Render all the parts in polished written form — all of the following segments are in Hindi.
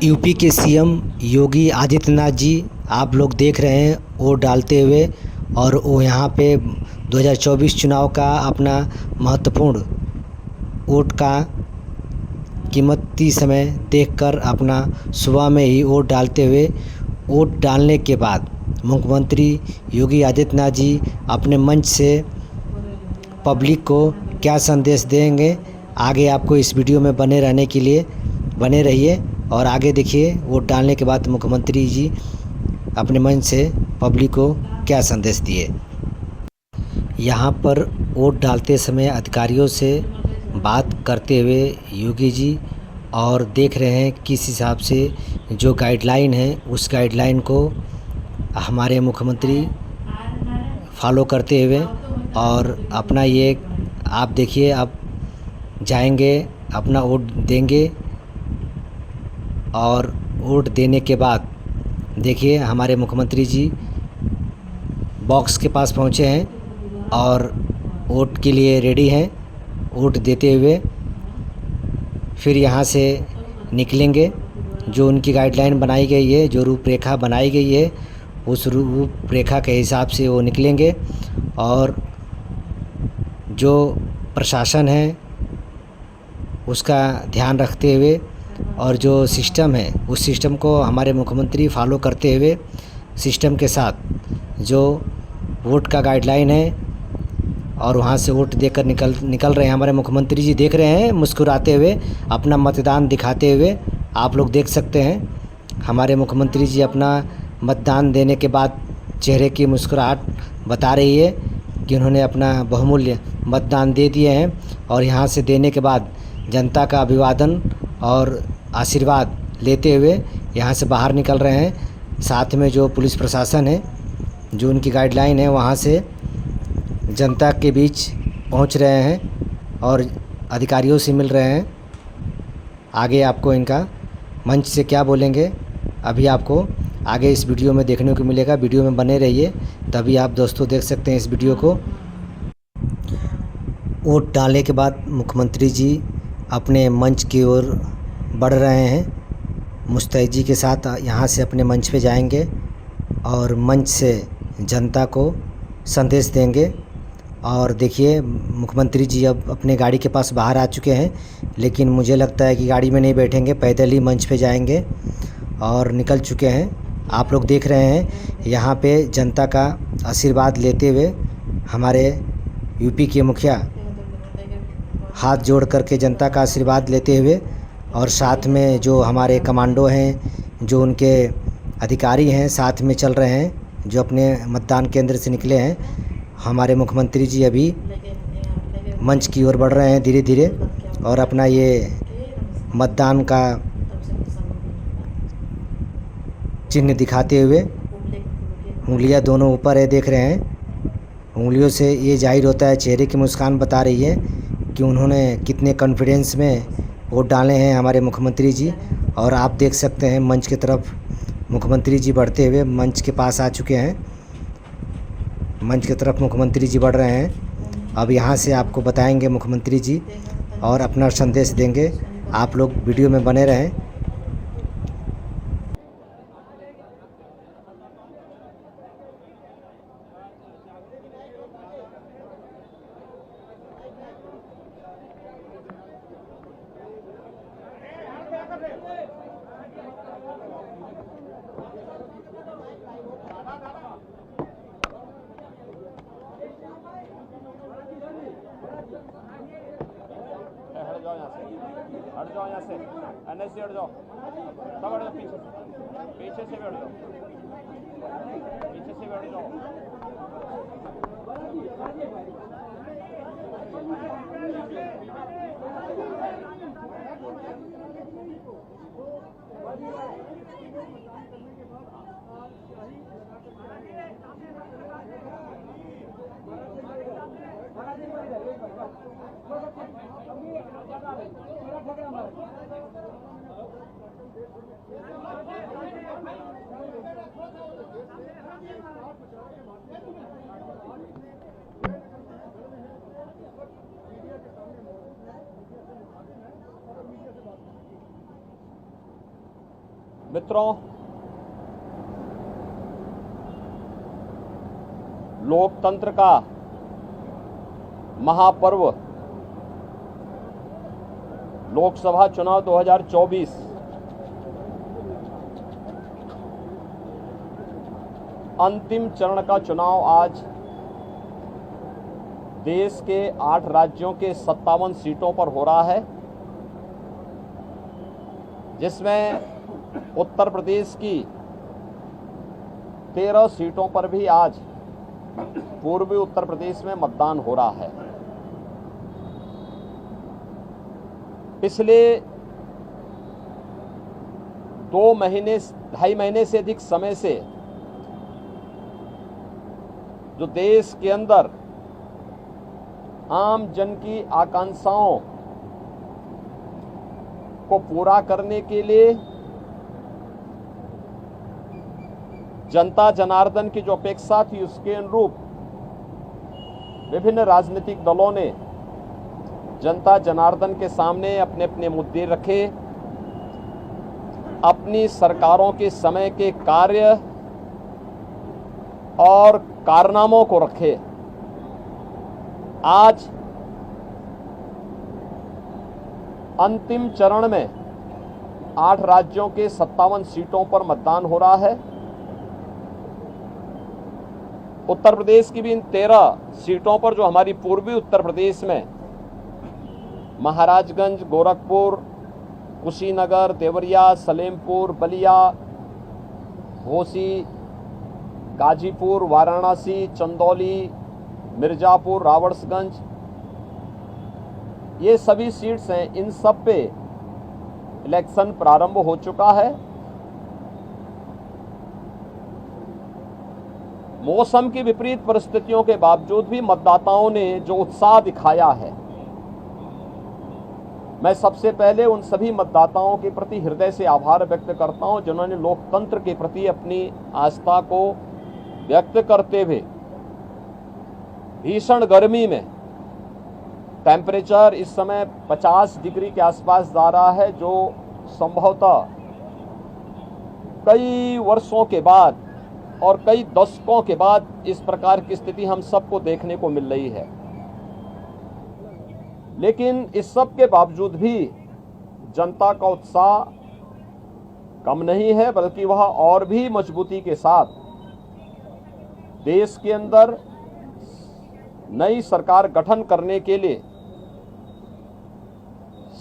यूपी के सीएम योगी आदित्यनाथ जी आप लोग देख रहे हैं वोट डालते हुए, और वो यहाँ पे 2024 चुनाव का अपना महत्वपूर्ण वोट का कीमती समय देखकर अपना सुबह में ही वोट डालते हुए, वोट डालने के बाद मुख्यमंत्री योगी आदित्यनाथ जी अपने मंच से पब्लिक को क्या संदेश देंगे, आगे आपको इस वीडियो में बने रहने के लिए बने रहिए। और आगे देखिए वोट डालने के बाद मुख्यमंत्री जी अपने मंच से पब्लिक को क्या संदेश दिए। यहाँ पर वोट डालते समय अधिकारियों से बात करते हुए योगी जी, और देख रहे हैं किस हिसाब से जो गाइडलाइन है उस गाइडलाइन को हमारे मुख्यमंत्री फॉलो करते हुए, और अपना ये आप देखिए आप जाएंगे अपना वोट देंगे, और वोट देने के बाद देखिए हमारे मुख्यमंत्री जी बॉक्स के पास पहुँचे हैं और वोट के लिए रेडी हैं। वोट देते हुए फिर यहाँ से निकलेंगे। जो उनकी गाइडलाइन बनाई गई है, जो रूपरेखा बनाई गई है, उस रूपरेखा के हिसाब से वो निकलेंगे। और जो प्रशासन है उसका ध्यान रखते हुए, और जो सिस्टम है उस सिस्टम को हमारे मुख्यमंत्री फॉलो करते हुए, सिस्टम के साथ जो वोट का गाइडलाइन है, और वहाँ से वोट देकर निकल रहे हैं हमारे मुख्यमंत्री जी। देख रहे हैं मुस्कुराते हुए अपना मतदान दिखाते हुए, आप लोग देख सकते हैं हमारे मुख्यमंत्री जी अपना मतदान देने के बाद चेहरे की मुस्कुराहट बता रही है कि उन्होंने अपना बहुमूल्य मतदान दे दिए हैं। और यहाँ से देने के बाद जनता का अभिवादन और आशीर्वाद लेते हुए यहाँ से बाहर निकल रहे हैं। साथ में जो पुलिस प्रशासन है, जो उनकी गाइडलाइन है, वहाँ से जनता के बीच पहुँच रहे हैं और अधिकारियों से मिल रहे हैं। आगे आपको इनका मंच से क्या बोलेंगे अभी आपको आगे इस वीडियो में देखने को मिलेगा। वीडियो में बने रहिए, तभी आप दोस्तों देख सकते हैं इस वीडियो को। वोट डालने के बाद मुख्यमंत्री जी अपने मंच की ओर बढ़ रहे हैं। मुस्तैदी के साथ यहाँ से अपने मंच पे जाएंगे और मंच से जनता को संदेश देंगे। और देखिए मुख्यमंत्री जी अब अपने गाड़ी के पास बाहर आ चुके हैं, लेकिन मुझे लगता है कि गाड़ी में नहीं बैठेंगे, पैदल ही मंच पे जाएंगे और निकल चुके हैं। आप लोग देख रहे हैं यहाँ पे जनता का आशीर्वाद लेते हुए हमारे यूपी के मुखिया हाथ जोड़ करके जनता का आशीर्वाद लेते हुए, और साथ में जो हमारे कमांडो हैं, जो उनके अधिकारी हैं साथ में चल रहे हैं, जो अपने मतदान केंद्र से निकले हैं। हमारे मुख्यमंत्री जी अभी मंच की ओर बढ़ रहे हैं धीरे धीरे, और अपना ये मतदान का चिन्ह दिखाते हुए, उंगलियां दोनों ऊपर है, देख रहे हैं। उंगलियों से ये जाहिर होता है, चेहरे की मुस्कान बता रही है कि उन्होंने कितने कॉन्फिडेंस में वोट डाले हैं हमारे मुख्यमंत्री जी। और आप देख सकते हैं मंच की तरफ मुख्यमंत्री जी बढ़ते हुए मंच के पास आ चुके हैं। मंच की तरफ मुख्यमंत्री जी बढ़ रहे हैं। अब यहाँ से आपको बताएंगे मुख्यमंत्री जी और अपना संदेश देंगे। आप लोग वीडियो में बने रहें। हट जाओ यहाँ से एनएस से हट जाओ, सब हट जाओ, पीछे से भी हट जाओ, पीछे से भी हट जाओ। मित्रों, लोकतंत्र का महापर्व लोकसभा चुनाव 2024 अंतिम चरण का चुनाव आज देश के 8 राज्यों के 57 सीटों पर हो रहा है, जिसमें उत्तर प्रदेश की 13 सीटों पर भी आज पूर्वी उत्तर प्रदेश में मतदान हो रहा है। पिछले 2.5 महीने से अधिक समय से जो देश के अंदर आम जन की आकांक्षाओं को पूरा करने के लिए जनता जनार्दन की जो अपेक्षा थी, उसके अनुरूप विभिन्न राजनीतिक दलों ने जनता जनार्दन के सामने अपने अपने मुद्दे रखे, अपनी सरकारों के समय के कार्य और कारनामों को रखे। आज अंतिम चरण में 8 राज्यों के 57 सीटों पर मतदान हो रहा है। उत्तर प्रदेश की भी इन 13 सीटों पर, जो हमारी पूर्वी उत्तर प्रदेश में महाराजगंज, गोरखपुर, कुशीनगर, देवरिया, सलेमपुर, बलिया, घोसी, गाजीपुर, वाराणसी, चंदौली, मिर्जापुर, रावड़सगंज, ये सभी सीट्स हैं। इन सब पे इलेक्शन प्रारंभ हो चुका है। मौसम की विपरीत परिस्थितियों के बावजूद भी मतदाताओं ने जो उत्साह दिखाया है, मैं सबसे पहले उन सभी मतदाताओं के प्रति हृदय से आभार व्यक्त करता हूं, जिन्होंने लोकतंत्र के प्रति अपनी आस्था को व्यक्त करते हुए भीषण गर्मी में, टेम्परेचर इस समय 50 डिग्री के आसपास जा रहा है, जो संभवतः कई वर्षों के बाद और कई दशकों के बाद इस प्रकार की स्थिति हम सबको देखने को मिल रही है। लेकिन इस सब के बावजूद भी जनता का उत्साह कम नहीं है, बल्कि वह और भी मजबूती के साथ देश के अंदर नई सरकार गठन करने के लिए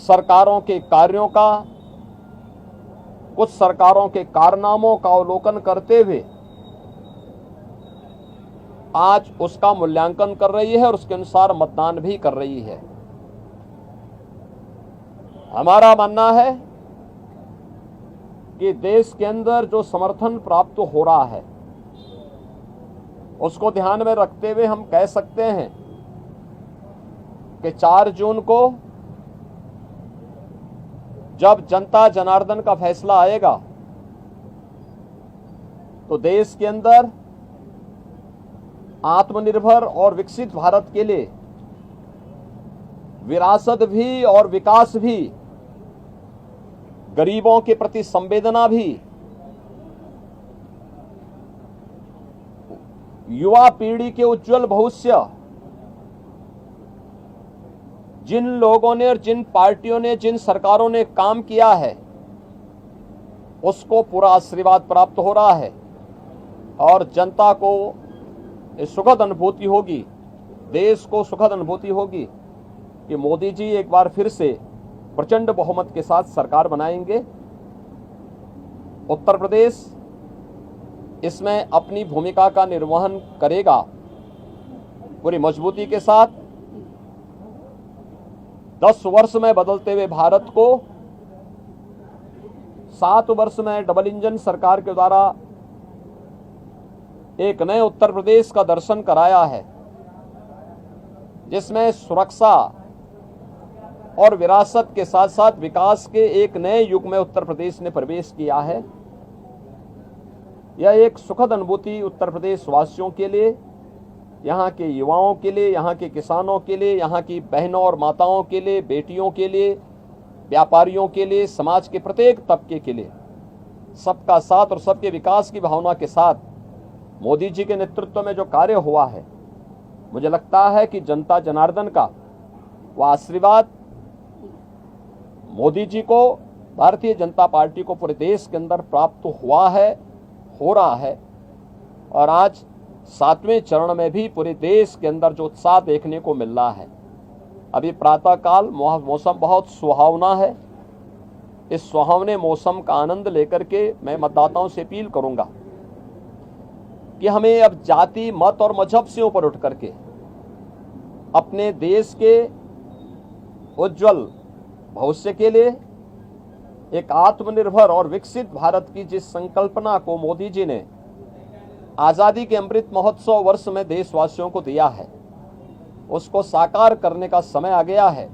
सरकारों के कार्यों का, कुछ सरकारों के कारनामों का अवलोकन करते हुए आज उसका मूल्यांकन कर रही है और उसके अनुसार मतदान भी कर रही है। हमारा मानना है कि देश के अंदर जो समर्थन प्राप्त हो रहा है, उसको ध्यान में रखते हुए हम कह सकते हैं कि 4 जून को जब जनता जनार्दन का फैसला आएगा, तो देश के अंदर आत्मनिर्भर और विकसित भारत के लिए विरासत भी और विकास भी, गरीबों के प्रति संवेदना भी, युवा पीढ़ी के उज्जवल भविष्य, जिन लोगों ने और जिन पार्टियों ने, जिन सरकारों ने काम किया है, उसको पूरा आशीर्वाद प्राप्त हो रहा है और जनता को सुखद अनुभूति होगी, देश को सुखद अनुभूति होगी कि मोदी जी एक बार फिर से प्रचंड बहुमत के साथ सरकार बनाएंगे। उत्तर प्रदेश इसमें अपनी भूमिका का निर्वहन करेगा पूरी मजबूती के साथ। 10 वर्ष में बदलते हुए भारत को 7 वर्ष में डबल इंजन सरकार के द्वारा एक नए उत्तर प्रदेश का दर्शन कराया है, जिसमें सुरक्षा और विरासत के साथ साथ विकास के एक नए युग में उत्तर प्रदेश ने प्रवेश किया है। यह एक सुखद अनुभूति उत्तर प्रदेश वासियों के लिए, यहाँ के युवाओं के लिए, यहाँ के किसानों के लिए, यहाँ की बहनों और माताओं के लिए, बेटियों के लिए, व्यापारियों के लिए, समाज के प्रत्येक तबके के लिए सबका साथ और सबके विकास की भावना के साथ मोदी जी के नेतृत्व में जो कार्य हुआ है, मुझे लगता है कि जनता जनार्दन का वह आशीर्वाद मोदी जी को, भारतीय जनता पार्टी को पूरे देश के अंदर प्राप्त हुआ है, हो रहा है। और आज 7वें चरण में भी पूरे देश के अंदर जो उत्साह देखने को मिल रहा है। अभी प्रातःकाल मौसम बहुत सुहावना है। इस सुहावने मौसम का आनंद लेकर के मैं मतदाताओं से अपील करूंगा कि हमें अब जाति, मत और मजहब से ऊपर उठ करके अपने देश के उज्जवल भविष्य के लिए एक आत्मनिर्भर और विकसित भारत की जिस संकल्पना को मोदी जी ने आजादी के अमृत महोत्सव वर्ष में देशवासियों को दिया है, उसको साकार करने का समय आ गया है,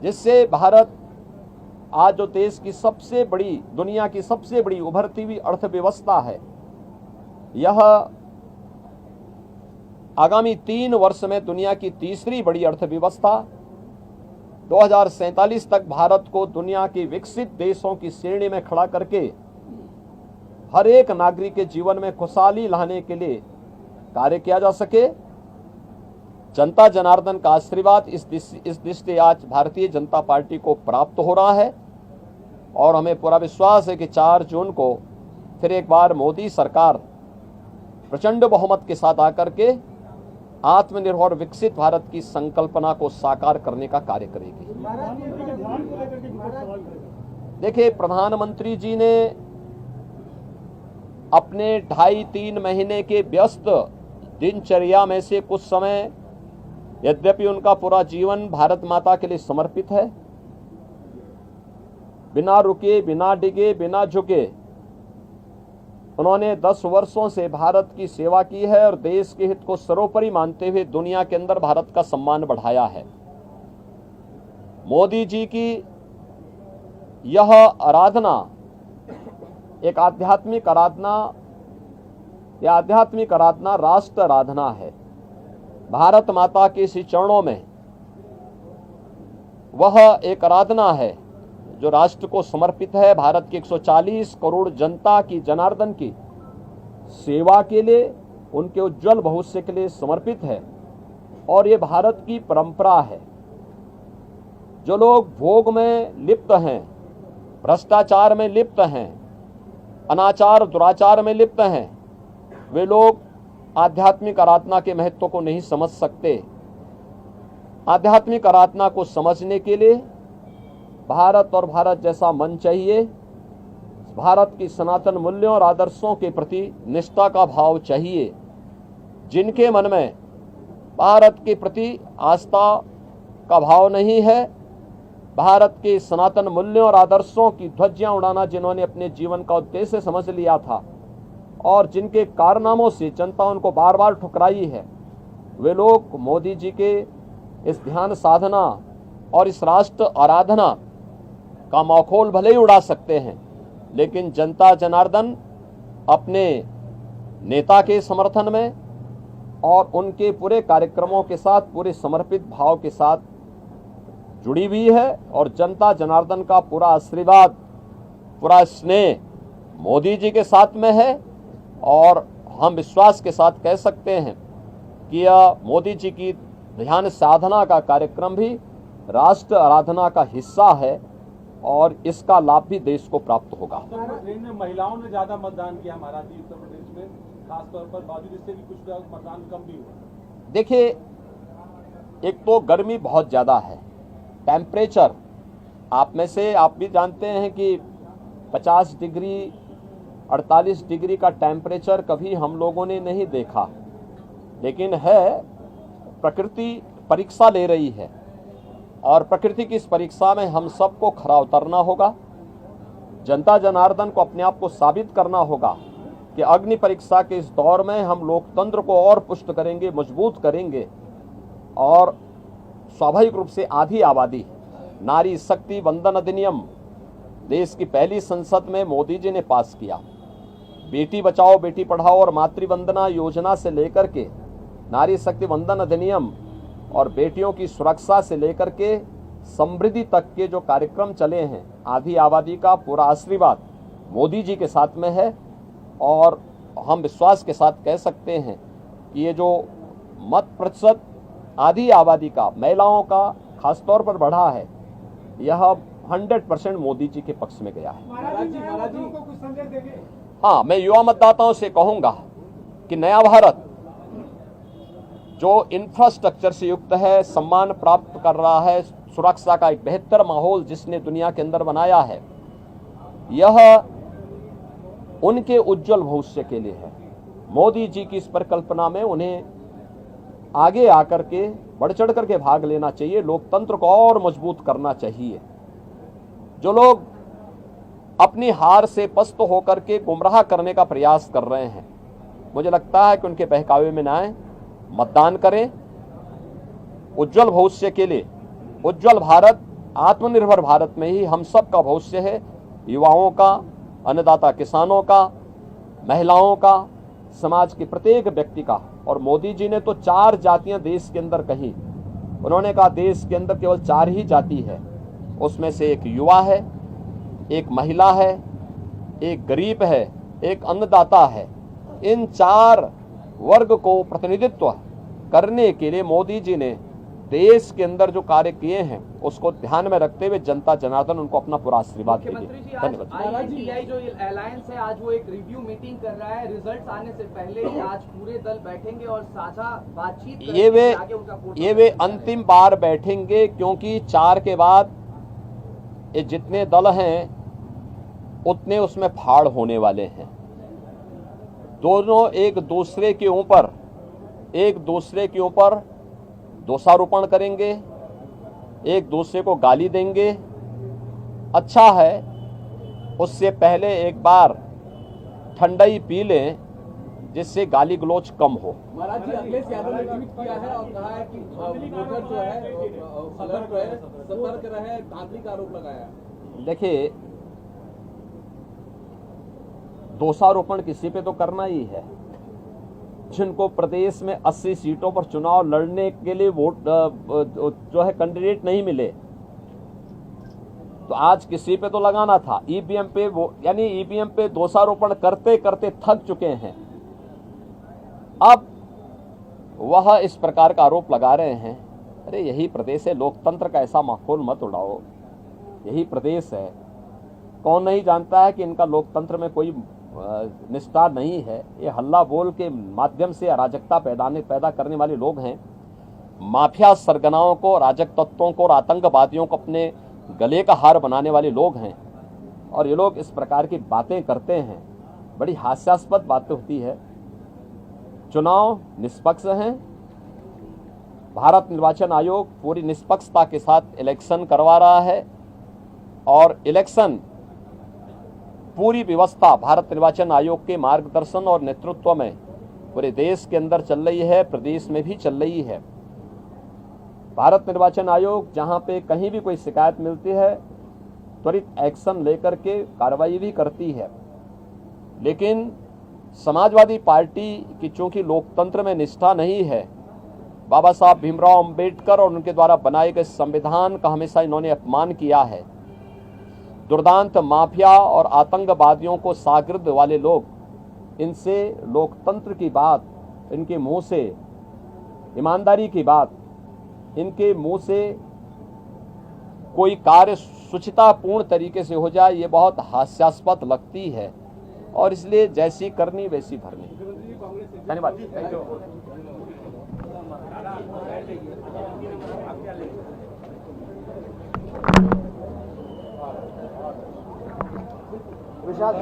जिससे भारत आज जो देश की सबसे बड़ी, दुनिया की सबसे बड़ी उभरती हुई अर्थव्यवस्था है, यह आगामी 3 वर्ष में दुनिया की तीसरी बड़ी अर्थव्यवस्था, 2047 तक भारत को दुनिया के विकसित देशों की श्रेणी में खड़ा करके हर एक नागरिक के जीवन में खुशहाली लाने के लिए कार्य किया जा सके। जनता जनार्दन का आशीर्वाद इस दृष्टि आज भारतीय जनता पार्टी को प्राप्त हो रहा है और हमें पूरा विश्वास है कि 4 जून को फिर एक बार मोदी सरकार प्रचंड बहुमत के साथ आकर के आत्मनिर्भर विकसित भारत की संकल्पना को साकार करने का कार्य करेगी। देखिए, प्रधानमंत्री जी ने अपने 2.5-3 महीने के व्यस्त दिनचर्या में से कुछ समय, यद्यपि उनका पूरा जीवन भारत माता के लिए समर्पित है, बिना रुके, बिना डिगे, बिना झुके उन्होंने 10 वर्षों से भारत की सेवा की है और देश के हित को सर्वोपरि मानते हुए दुनिया के अंदर भारत का सम्मान बढ़ाया है। मोदी जी की यह आराधना एक आध्यात्मिक आराधना, राष्ट्र आराधना है। भारत माता के श्री चरणों में वह एक आराधना है जो राष्ट्र को समर्पित है, भारत की 140 करोड़ जनता की, जनार्दन की सेवा के लिए, उनके उज्जवल भविष्य के लिए समर्पित है। और ये भारत की परंपरा है। जो लोग भोग में लिप्त हैं, भ्रष्टाचार में लिप्त हैं, अनाचार दुराचार में लिप्त हैं, वे लोग आध्यात्मिक आराधना के महत्व को नहीं समझ सकते। आध्यात्मिक आराधना को समझने के लिए भारत और भारत जैसा मन चाहिए। भारत की सनातन मूल्यों और आदर्शों के प्रति निष्ठा का भाव चाहिए। जिनके मन में भारत के प्रति आस्था का भाव नहीं है, भारत के सनातन मूल्यों और आदर्शों की ध्वजियां उड़ाना जिन्होंने अपने जीवन का उद्देश्य समझ लिया था और जिनके कारनामों से जनता उनको बार बार ठुकराई है, वे लोग मोदी जी के इस ध्यान साधना और इस राष्ट्र आराधना का मखौल भले ही उड़ा सकते हैं, लेकिन जनता जनार्दन अपने नेता के समर्थन में और उनके पूरे कार्यक्रमों के साथ, पूरे समर्पित भाव के साथ जुड़ी हुई है। और जनता जनार्दन का पूरा आशीर्वाद, पूरा स्नेह मोदी जी के साथ में है। और हम विश्वास के साथ कह सकते हैं कि यह मोदी जी की ध्यान साधना का कार्यक्रम भी राष्ट्र आराधना का हिस्सा है और इसका लाभ भी देश को प्राप्त होगा। उत्तर प्रदेश में महिलाओं ने ज्यादा मतदान किया, महाराज जी, उत्तर प्रदेश में खासतौर पर, बावजूद इससे भी कुछ मतदान कम भी हुआ। देखिए, एक तो गर्मी बहुत ज्यादा है, टेम्परेचर आप में से आप भी जानते हैं कि 50 डिग्री 48 डिग्री का टेम्परेचर कभी हम लोगों ने नहीं देखा, लेकिन है, प्रकृति परीक्षा ले रही है और प्रकृति की इस परीक्षा में हम सबको खरा उतरना होगा। जनता जनार्दन को अपने आप को साबित करना होगा कि अग्नि परीक्षा के इस दौर में हम लोकतंत्र को और पुष्ट करेंगे, मजबूत करेंगे। और स्वाभाविक रूप से आधी आबादी, नारी शक्ति वंदन अधिनियम देश की पहली संसद में मोदी जी ने पास किया। बेटी बचाओ बेटी पढ़ाओ और मातृवंदना योजना से लेकर के नारी शक्ति वंदन अधिनियम और बेटियों की सुरक्षा से लेकर के समृद्धि तक के जो कार्यक्रम चले हैं, आधी आबादी का पूरा आशीर्वाद मोदी जी के साथ में है और हम विश्वास के साथ कह सकते हैं कि ये जो मत प्रतिशत आधी आबादी का, महिलाओं का खासतौर पर बढ़ा है, यह 100% मोदी जी के पक्ष में गया है। महाराज जी को कुछ संदेश देंगे? हाँ, मैं युवा मतदाताओं से कहूंगा कि नया भारत जो इंफ्रास्ट्रक्चर से युक्त है, सम्मान प्राप्त कर रहा है, सुरक्षा का एक बेहतर माहौल जिसने दुनिया के अंदर बनाया है, यह उनके उज्जवल भविष्य के लिए है। मोदी जी की इस परिकल्पना में उन्हें आगे आकर के बढ़ चढ़ करके भाग लेना चाहिए, लोकतंत्र को और मजबूत करना चाहिए। जो लोग अपनी हार से पस्त होकर के गुमराह करने का प्रयास कर रहे हैं, मुझे लगता है कि उनके बहकावे में न आए, मतदान करें। उज्जवल भविष्य के लिए, उज्जवल भारत, आत्मनिर्भर भारत में ही हम सब का भविष्य है, युवाओं का, अन्नदाता किसानों का, महिलाओं का, समाज के प्रत्येक व्यक्ति का। और मोदी जी ने तो 4 जातियां देश के अंदर कही। उन्होंने कहा देश के अंदर केवल 4 ही जाति है, उसमें से एक युवा है, एक महिला है, एक गरीब है, एक अन्नदाता है। इन 4 वर्ग को प्रतिनिधित्व करने के लिए मोदी जी ने देश के अंदर जो कार्य किए हैं उसको ध्यान में रखते हुए जनता जनार्दन उनको अपना पूरा आशीर्वाद देगी। धन्यवाद। INDI जो अलायंस है आज वो एक रिव्यू मीटिंग कर रहा है, रिजल्ट्स आने से पहले ही आज पूरे दल बैठेंगे और साझा बातचीत करेंगे। ये वे अंतिम बार बैठेंगे, क्योंकि 4 के बाद ये जितने दल हैं उतने उसमें फाड़ होने वाले हैं। दोनों एक दूसरे के ऊपर दोषारोपण करेंगे, एक दूसरे को गाली देंगे। अच्छा है उससे पहले एक बार ठंडाई पी लें, जिससे गाली गलौज कम हो। महाराज जी, अखिलेश यादव ने ट्वीट किया है और कहा है कि वोटर जो है सतर्क रहे, धांधली का आरोप लगाया। देखिए, दोषारोपण किसी पे तो करना ही है। जिनको प्रदेश में 80 सीटों पर चुनाव लड़ने के लिए वोट जो है कैंडिडेट नहीं मिले, तो आज किसी पे तो लगाना था। ईवीएम पे ईवीएम पे दोषारोपण करते करते थक चुके हैं। अब वह इस प्रकार का आरोप लगा रहे हैं। अरे यही प्रदेश है, लोकतंत्र का ऐसा माहौल मत उड़ाओ। यही प्रदेश है। कौन नहीं जानता है कि इनका लोकतंत्र में कोई निष्ठा नहीं है। ये हल्ला बोल के माध्यम से अराजकता पैदा करने वाले लोग हैं। माफिया सरगनाओं को, अराजक तत्वों को और आतंकवादियों को अपने गले का हार बनाने वाले लोग हैं। और ये लोग इस प्रकार की बातें करते हैं, बड़ी हास्यास्पद बातें होती है। चुनाव निष्पक्ष हैं। भारत निर्वाचन आयोग पूरी निष्पक्षता के साथ इलेक्शन करवा रहा है और इलेक्शन पूरी व्यवस्था भारत निर्वाचन आयोग के मार्गदर्शन और नेतृत्व में पूरे देश के अंदर चल रही है, प्रदेश में भी चल रही है। भारत निर्वाचन आयोग जहां पे कहीं भी कोई शिकायत मिलती है त्वरित एक्शन लेकर के कार्रवाई भी करती है। लेकिन समाजवादी पार्टी की चूंकि लोकतंत्र में निष्ठा नहीं है, बाबा साहब भीमराव अंबेडकर और उनके द्वारा बनाए गए संविधान का हमेशा इन्होंने अपमान किया है। दुर्दांत माफिया और आतंकवादियों को शागिर्द वाले लोग, इनसे लोकतंत्र की बात, इनके मुंह से ईमानदारी की बात, इनके मुंह से कोई कार्य शुचितापूर्ण तरीके से हो जाए, ये बहुत हास्यास्पद लगती है। और इसलिए जैसी करनी वैसी भरनी। धन्यवाद। Thank you. विशाल